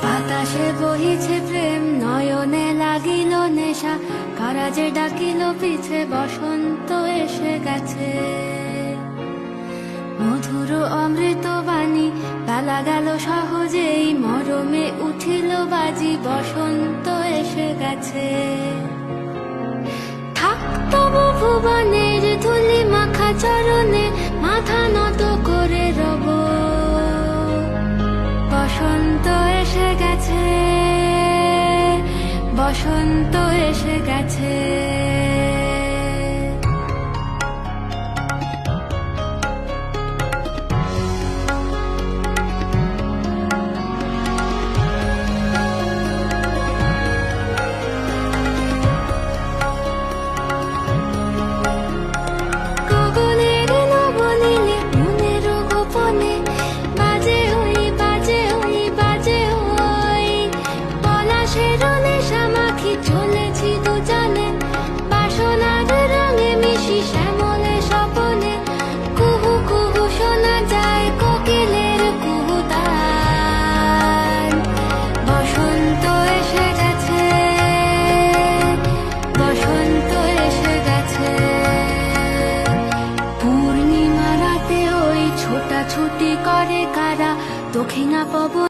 বাতাসে বহিছে প্রেম, নয়নে লাগিল নেশা, কারা যে ডাকিল পিছে, বসন্ত এসে গেছে। মধুর অমৃত বাণী, বেলা গেল সহজেই, মরমে উঠিল বাজি, বসন্ত এসে গেছে। থাক তবু ভুবনের ধুলি মাখা চরণে, মাথা নত করে রব। বসন্ত এসে গেছে, বসন্ত এসে গেছে। চলেছি দুজনে বাসনার রঙে মিশি, শ্যামলে স্বপনে কুহু কুহু শোনা যায় কোকিলের কুহুতান। বসন্ত এসে গেছে, বসন্ত এসে গেছে। পূর্ণিমা রাতে ওই ছোটাছুটি করে কারা, দক্ষিণা পবন